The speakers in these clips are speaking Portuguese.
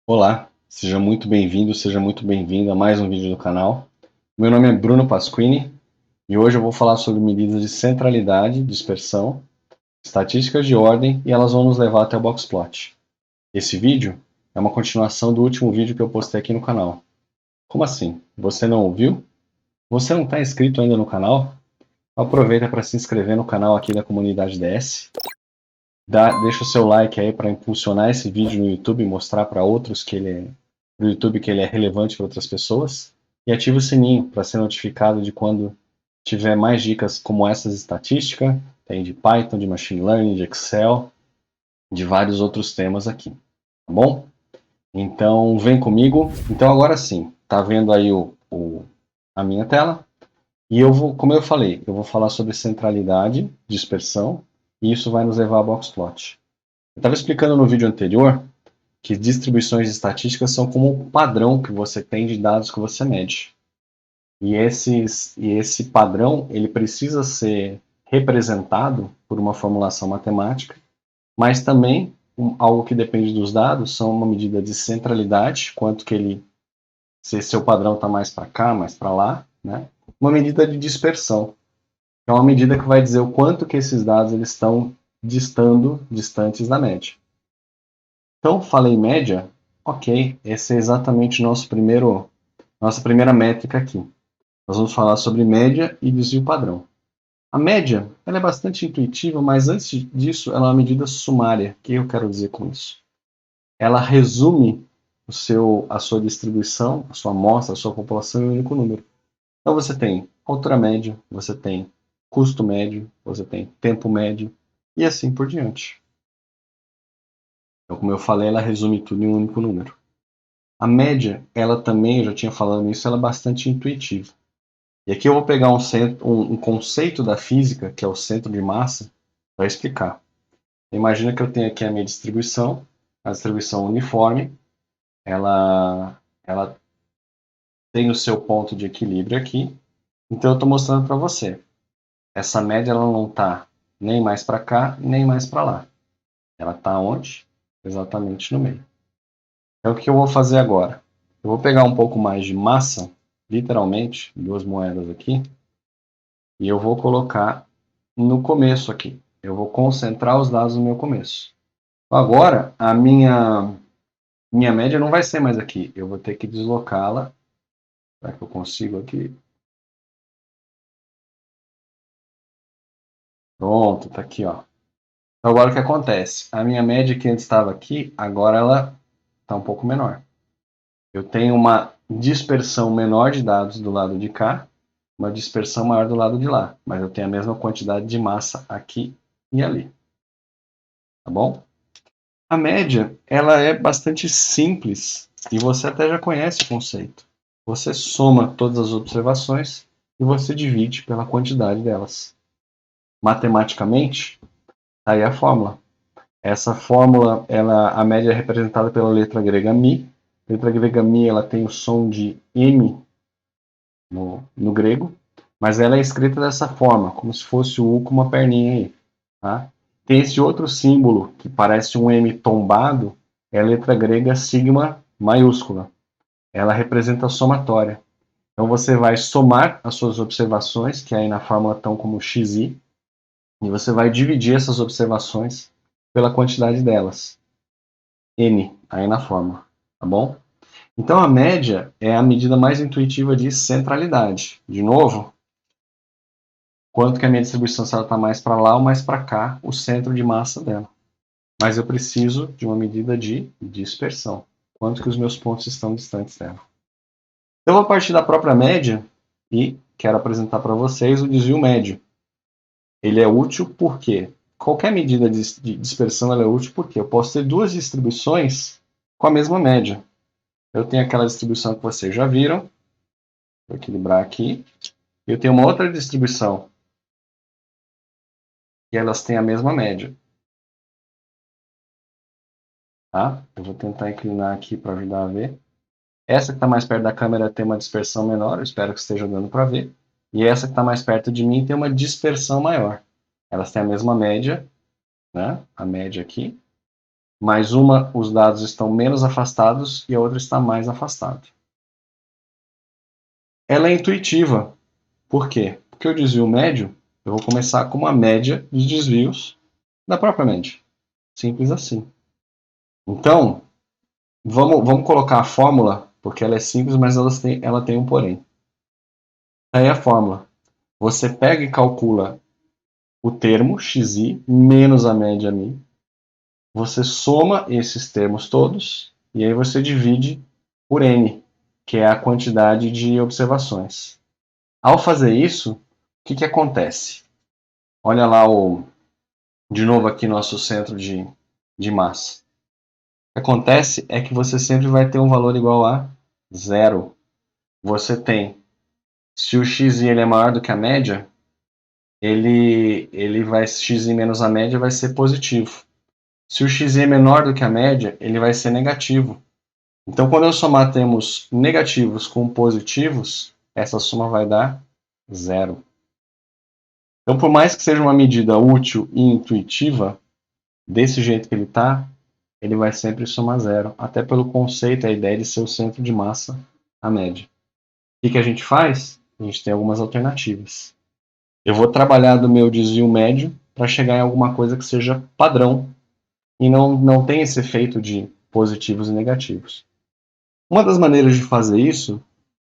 Olá, seja muito bem-vindo, seja muito bem-vinda a mais um vídeo do canal. Meu nome é Bruno Pasquini e hoje eu vou falar sobre medidas de centralidade, dispersão, estatísticas de ordem e elas vão nos levar até o boxplot. Esse vídeo é uma continuação do último vídeo que eu postei aqui no canal. Como assim? Você não ouviu? Você não está inscrito ainda no canal? Aproveita para se inscrever no canal aqui da comunidade DS. Deixa o seu like aí para impulsionar esse vídeo no YouTube e mostrar para outros pro YouTube que ele é relevante para outras pessoas. E ative o sininho para ser notificado de quando tiver mais dicas como essas de estatística, tem de Python, de Machine Learning, de Excel, de vários outros temas aqui, tá bom? Então vem comigo. Então agora sim, tá vendo aí a minha tela? E eu vou, como eu falei, eu vou falar sobre centralidade, dispersão, e isso vai nos levar a boxplot. Eu estava explicando no vídeo anterior que distribuições estatísticas são como um padrão que você tem de dados que você mede. E esse padrão ele precisa ser representado por uma formulação matemática, mas também algo que depende dos dados são uma medida de centralidade, quanto que ele, se seu padrão está mais para cá, mais para lá, né? Uma medida de dispersão, que é uma medida que vai dizer o quanto que esses dados eles estão distantes da média. Então, falei média, ok, esse é exatamente nossa primeira métrica aqui. Nós vamos falar sobre média e desvio padrão. A média ela é bastante intuitiva, mas antes disso ela é uma medida sumária. O que eu quero dizer com isso? Ela resume a sua distribuição, a sua amostra, a sua população em um único número. Então você tem altura média, você tem custo médio, você tem tempo médio e assim por diante. Então, como eu falei, ela resume tudo em um único número. A média, ela também, eu já tinha falado nisso, ela é bastante intuitiva. E aqui eu vou pegar um conceito da física, que é o centro de massa, para explicar. Imagina que eu tenho aqui a minha distribuição, a distribuição uniforme, ela tem o seu ponto de equilíbrio aqui. Então eu estou mostrando para você. Essa média ela não está nem mais para cá, nem mais para lá. Ela está onde? Exatamente no meio. Então o que eu vou fazer agora? Eu vou pegar um pouco mais de massa, literalmente, duas moedas aqui, e eu vou colocar no começo aqui. Eu vou concentrar os dados no meu começo. Agora, a minha média não vai ser mais aqui. Eu vou ter que deslocá-la. Será que eu consigo aqui? Pronto, tá aqui, ó. Então, agora o que acontece? A minha média que antes estava aqui, agora ela está um pouco menor. Eu tenho uma dispersão menor de dados do lado de cá, uma dispersão maior do lado de lá, mas eu tenho a mesma quantidade de massa aqui e ali. Tá bom? A média, ela é bastante simples e você até já conhece o conceito. Você soma todas as observações e você divide pela quantidade delas. Matematicamente, tá aí a fórmula. Essa fórmula, a média é representada pela letra grega mi. A letra grega mi ela tem o som de M no grego, mas ela é escrita dessa forma, como se fosse o U com uma perninha aí. Tá? Tem esse outro símbolo que parece um M tombado, é a letra grega sigma maiúscula. Ela representa a somatória. Então você vai somar as suas observações, que aí na fórmula estão como xi, e você vai dividir essas observações pela quantidade delas. N, aí na fórmula, tá bom? Então a média é a medida mais intuitiva de centralidade. De novo, quanto que a minha distribuição, se ela está mais para lá ou mais para cá, o centro de massa dela. Mas eu preciso de uma medida de dispersão. Quanto que os meus pontos estão distantes dela. Então, eu vou partir da própria média e quero apresentar para vocês o desvio médio. Ele é útil porque qualquer medida de dispersão ela é útil porque eu posso ter duas distribuições com a mesma média. Eu tenho aquela distribuição que vocês já viram, vou equilibrar aqui. Eu tenho uma outra distribuição e elas têm a mesma média. Tá? Eu vou tentar inclinar aqui para ajudar a ver. Essa que está mais perto da câmera tem uma dispersão menor, eu espero que esteja dando para ver. E essa que está mais perto de mim tem uma dispersão maior. Elas têm a mesma média, né? A média aqui. mas os dados estão menos afastados e a outra está mais afastada. Ela é intuitiva. Por quê? Porque o desvio médio, eu vou começar com uma média dos desvios da própria média. Simples assim. Então, vamos colocar a fórmula, porque ela é simples, mas ela tem um porém. Aí a fórmula. Você pega e calcula o termo xi menos a média mi. Você soma esses termos todos e aí você divide por n, que é a quantidade de observações. Ao fazer isso, o que acontece? Olha lá de novo aqui nosso centro de massa. O que acontece é que você sempre vai ter um valor igual a zero. Você tem, se o x ele é maior do que a média, x menos a média vai ser positivo. Se o x é menor do que a média, ele vai ser negativo. Então, quando eu somar termos negativos com positivos, essa soma vai dar zero. Então, por mais que seja uma medida útil e intuitiva, desse jeito que ele está, ele vai sempre somar zero, até pelo conceito, a ideia de ser o centro de massa, a média. O que a gente faz? A gente tem algumas alternativas. Eu vou trabalhar do meu desvio médio para chegar em alguma coisa que seja padrão e não tem esse efeito de positivos e negativos. Uma das maneiras de fazer isso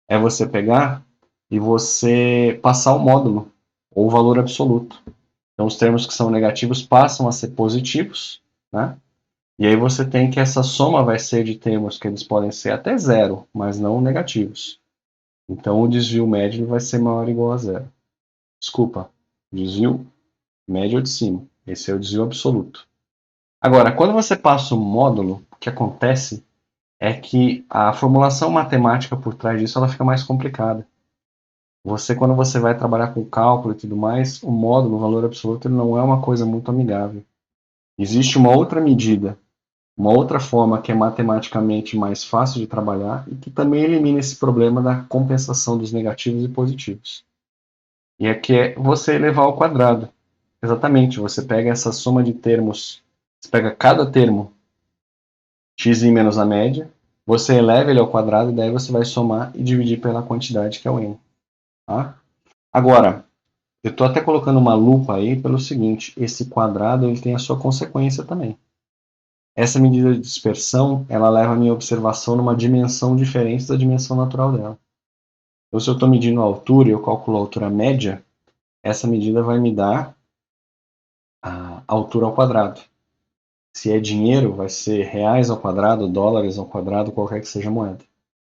é você pegar e você passar o módulo, ou o valor absoluto. Então, os termos que são negativos passam a ser positivos, né? E aí você tem que essa soma vai ser de termos que eles podem ser até zero, mas não negativos. Então, o desvio médio vai ser maior ou igual a zero. Desculpa, desvio médio é o de cima. Esse é o desvio absoluto. Agora, quando você passa o módulo, o que acontece é que a formulação matemática por trás disso ela fica mais complicada. Quando você vai trabalhar com cálculo e tudo mais, o módulo, o valor absoluto, ele não é uma coisa muito amigável. Existe uma outra medida, uma outra forma que é matematicamente mais fácil de trabalhar e que também elimina esse problema da compensação dos negativos e positivos. E aqui é você elevar ao quadrado. Exatamente, você pega essa soma de termos, você pega cada termo x menos a média, você eleva ele ao quadrado e daí você vai somar e dividir pela quantidade que é o n. Tá? Agora, eu estou até colocando uma lupa aí pelo seguinte, esse quadrado ele tem a sua consequência também. Essa medida de dispersão, ela leva a minha observação numa dimensão diferente da dimensão natural dela. Então, se eu estou medindo a altura e eu calculo a altura média, essa medida vai me dar a altura ao quadrado. Se é dinheiro, vai ser reais ao quadrado, dólares ao quadrado, qualquer que seja a moeda.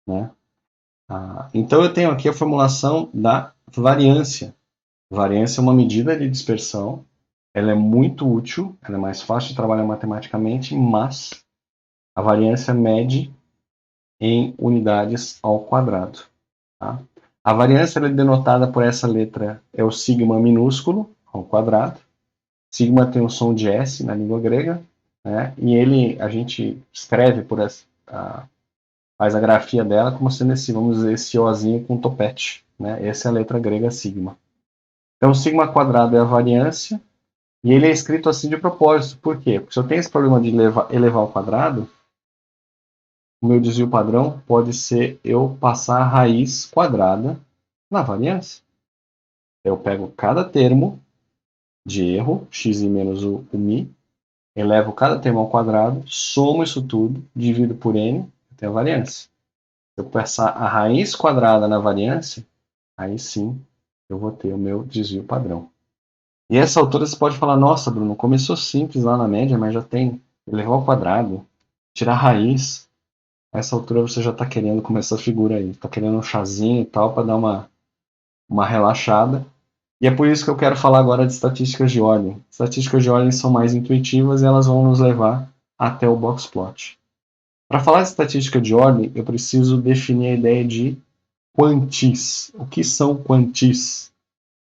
Né? Então eu tenho aqui a formulação da variância. Variância é uma medida de dispersão, ela é muito útil, ela é mais fácil de trabalhar matematicamente, mas a variância mede em unidades ao quadrado. Tá? A variância é denotada por essa letra, é o sigma minúsculo ao quadrado. Sigma tem o som de S na língua grega, né? E a gente escreve por essa, faz a grafia dela como sendo esse, vamos dizer, esse Ozinho com topete. Né? Essa é a letra grega sigma. Então, sigma quadrado é a variância, e ele é escrito assim de propósito. Por quê? Porque se eu tenho esse problema de elevar ao quadrado, o meu desvio padrão pode ser eu passar a raiz quadrada na variância. Eu pego cada termo de erro, x menos o mi, elevo cada termo ao quadrado, somo isso tudo, divido por n, eu tenho a variância. Se eu passar a raiz quadrada na variância, aí sim eu vou ter o meu desvio padrão. E essa altura você pode falar, nossa, Bruno, começou simples lá na média, mas já tem elevar ao quadrado, tirar a raiz. A essa altura você já está querendo começar a figura aí, está querendo um chazinho e tal para dar uma relaxada. E é por isso que eu quero falar agora de estatísticas de ordem. Estatísticas de ordem são mais intuitivas e elas vão nos levar até o box plot. Para falar de estatística de ordem, eu preciso definir a ideia de quantis. O que são quantis?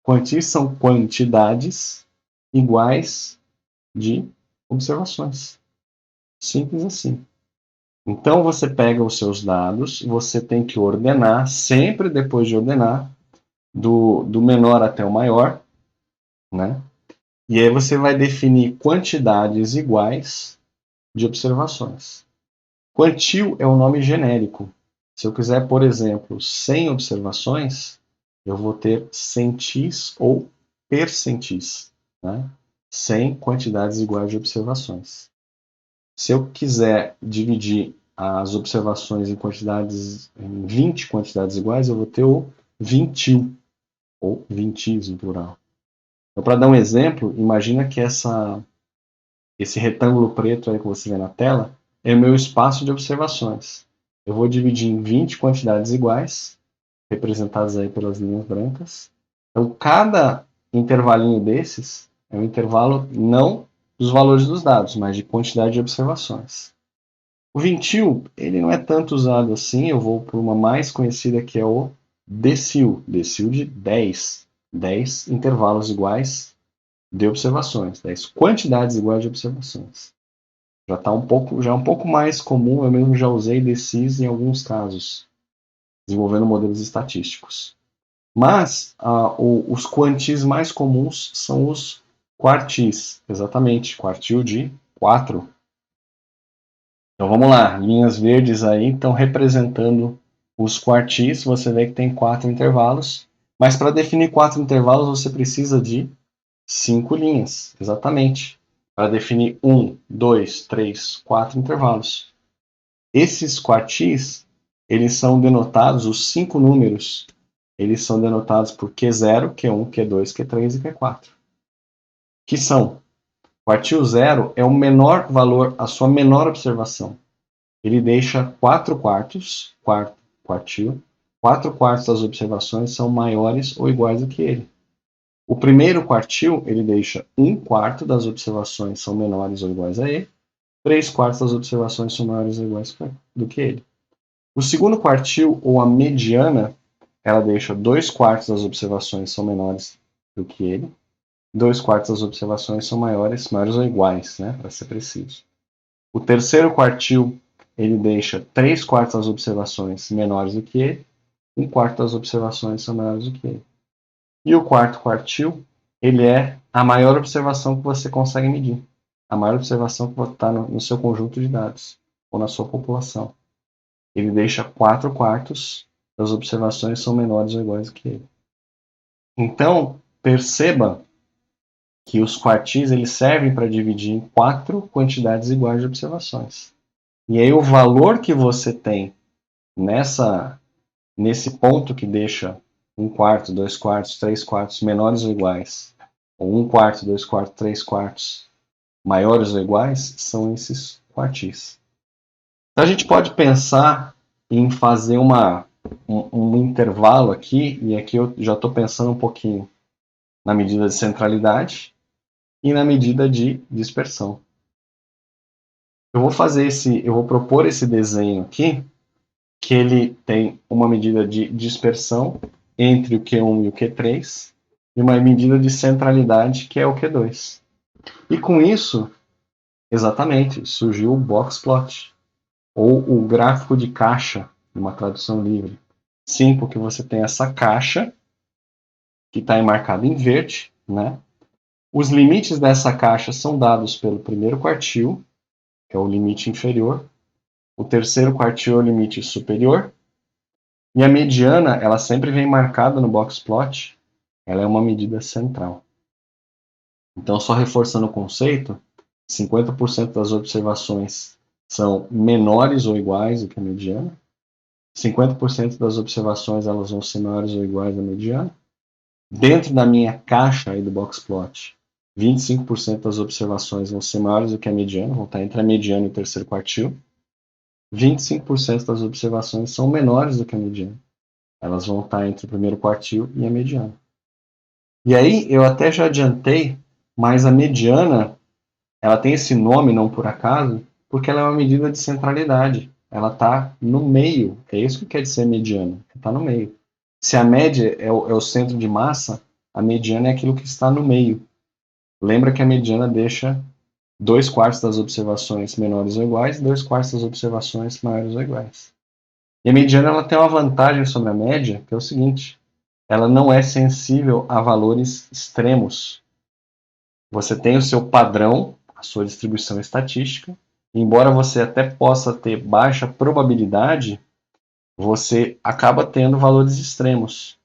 Quantis são quantidades iguais de observações. Simples assim. Então você pega os seus dados, você tem que ordenar, sempre depois de ordenar, do menor até o maior, né? E aí você vai definir quantidades iguais de observações. Quantil é um nome genérico. Se eu quiser, por exemplo, 100 observações, eu vou ter centis ou percentis, né? 100 quantidades iguais de observações. Se eu quiser dividir as observações em 20 quantidades iguais, eu vou ter o vintil, ou vintis no plural. Então, para dar um exemplo, imagina que esse retângulo preto aí que você vê na tela é o meu espaço de observações. Eu vou dividir em 20 quantidades iguais, representadas aí pelas linhas brancas. Então, cada intervalinho desses é um intervalo não dos valores dos dados, mas de quantidade de observações. O vintil, ele não é tanto usado assim, eu vou por uma mais conhecida que é o decil, decil de 10, 10 intervalos iguais de observações, 10 quantidades iguais de observações. Já é um pouco mais comum, eu mesmo já usei decis em alguns casos, desenvolvendo modelos estatísticos. Mas os quantis mais comuns são os quartis, exatamente, quartil de 4. Então vamos lá, linhas verdes aí estão representando os quartis, você vê que tem 4 intervalos, mas para definir 4 intervalos você precisa de 5 linhas, exatamente, para definir 1, 2, 3, 4 intervalos. Esses quartis, eles são denotados, os 5 números, eles são denotados por Q0, Q1, Q2, Q3 e Q4. Que são, quartil 0 é o menor valor, a sua menor observação. Ele deixa 4 quartos, quartil, 4 quartos das observações são maiores ou iguais do que ele. O primeiro quartil, ele deixa 1 quarto das observações são menores ou iguais a ele, 3 quartos das observações são maiores ou iguais do que ele. O segundo quartil, ou a mediana, ela deixa 2 quartos das observações são menores do que ele, 2 quartos das observações são maiores ou iguais, né, para ser preciso. O terceiro quartil, ele deixa 3 quartos das observações menores do que ele, 1 quarto das observações são maiores do que ele. E o quarto quartil, ele é a maior observação que você consegue medir. A maior observação que está no seu conjunto de dados, ou na sua população. Ele deixa 4 quartos das observações são menores ou iguais do que ele. Então, perceba que os quartis eles servem para dividir em 4 quantidades iguais de observações. E aí o valor que você tem nesse ponto que deixa 1 quarto, 2 quartos, 3 quartos menores ou iguais, ou 1 quarto, 2 quartos, 3 quartos maiores ou iguais, são esses quartis. Então a gente pode pensar em fazer um intervalo aqui, e aqui eu já estou pensando um pouquinho na medida de centralidade e na medida de dispersão. Eu vou propor esse desenho aqui, que ele tem uma medida de dispersão entre o Q1 e o Q3, e uma medida de centralidade, que é o Q2. E com isso, exatamente, surgiu o box plot, ou o gráfico de caixa, numa tradução livre. Sim, porque você tem essa caixa, que está marcada em verde, né? Os limites dessa caixa são dados pelo primeiro quartil, que é o limite inferior, o terceiro quartil é o limite superior, e a mediana, ela sempre vem marcada no box plot, ela é uma medida central. Então, só reforçando o conceito, 50% das observações são menores ou iguais do que a mediana, 50% das observações elas vão ser maiores ou iguais à mediana. Dentro da minha caixa aí do box plot, 25% das observações vão ser maiores do que a mediana, vão estar entre a mediana e o terceiro quartil. 25% das observações são menores do que a mediana. Elas vão estar entre o primeiro quartil e a mediana. E aí, eu até já adiantei, mas a mediana, ela tem esse nome, não por acaso, porque ela é uma medida de centralidade. Ela está no meio. É isso que quer dizer mediana. Está no meio. Se a média é o centro de massa, a mediana é aquilo que está no meio. Lembra que a mediana deixa 2 quartos das observações menores ou iguais e 2 quartos das observações maiores ou iguais. E a mediana ela tem uma vantagem sobre a média, que é o seguinte: ela não é sensível a valores extremos. Você tem o seu padrão, a sua distribuição estatística, embora você até possa ter baixa probabilidade, você acaba tendo valores extremos.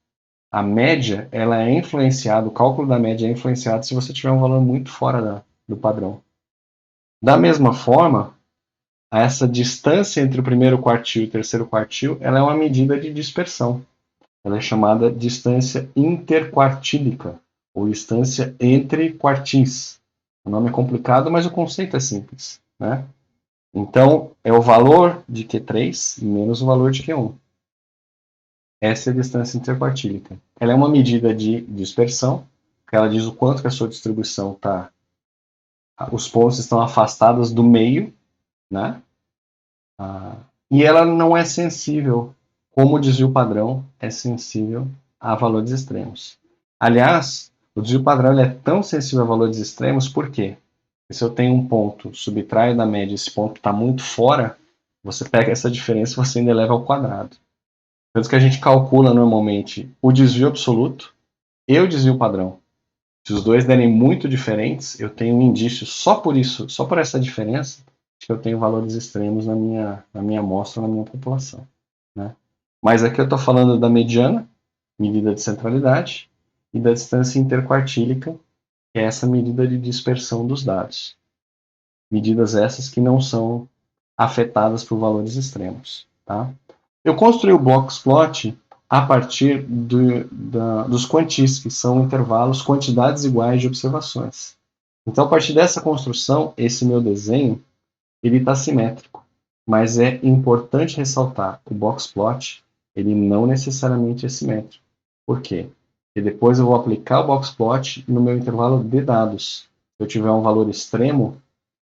A média, ela é influenciada, o cálculo da média é influenciado se você tiver um valor muito fora do padrão. Da mesma forma, essa distância entre o primeiro quartil e o terceiro quartil, ela é uma medida de dispersão. Ela é chamada distância interquartílica, ou distância entre quartis. O nome é complicado, mas o conceito é simples, né? Então, é o valor de Q3 menos o valor de Q1. Essa é a distância interquartílica. Ela é uma medida de dispersão, que ela diz o quanto que a sua distribuição está... Os pontos estão afastados do meio, né? E ela não é sensível, como o desvio padrão é sensível a valores extremos. Aliás, o desvio padrão é tão sensível a valores extremos, por quê? Porque se eu tenho um ponto, subtraio da média, esse ponto está muito fora, você pega essa diferença e você ainda eleva ao quadrado. Tanto que a gente calcula normalmente o desvio absoluto e o desvio padrão. Se os dois derem muito diferentes, eu tenho um indício só por isso, só por essa diferença, de que eu tenho valores extremos na minha amostra, na minha população. Né? Mas aqui eu estou falando da mediana, medida de centralidade, e da distância interquartílica, que é essa medida de dispersão dos dados. Medidas essas que não são afetadas por valores extremos. Tá? Eu construí o boxplot a partir dos quantis, que são intervalos, quantidades iguais de observações. Então, a partir dessa construção, esse meu desenho ele está simétrico. Mas é importante ressaltar, o boxplot ele não necessariamente é simétrico. Por quê? Porque depois eu vou aplicar o boxplot no meu intervalo de dados. Se eu tiver um valor extremo,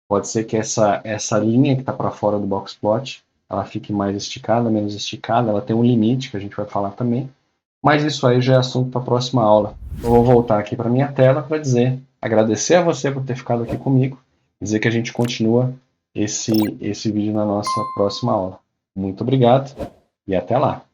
pode ser que essa linha que está para fora do boxplot ela fique mais esticada, menos esticada, ela tem um limite que a gente vai falar também, mas isso aí já é assunto para a próxima aula. Eu vou voltar aqui para a minha tela para agradecer a você por ter ficado aqui comigo, dizer que a gente continua esse vídeo na nossa próxima aula. Muito obrigado e até lá!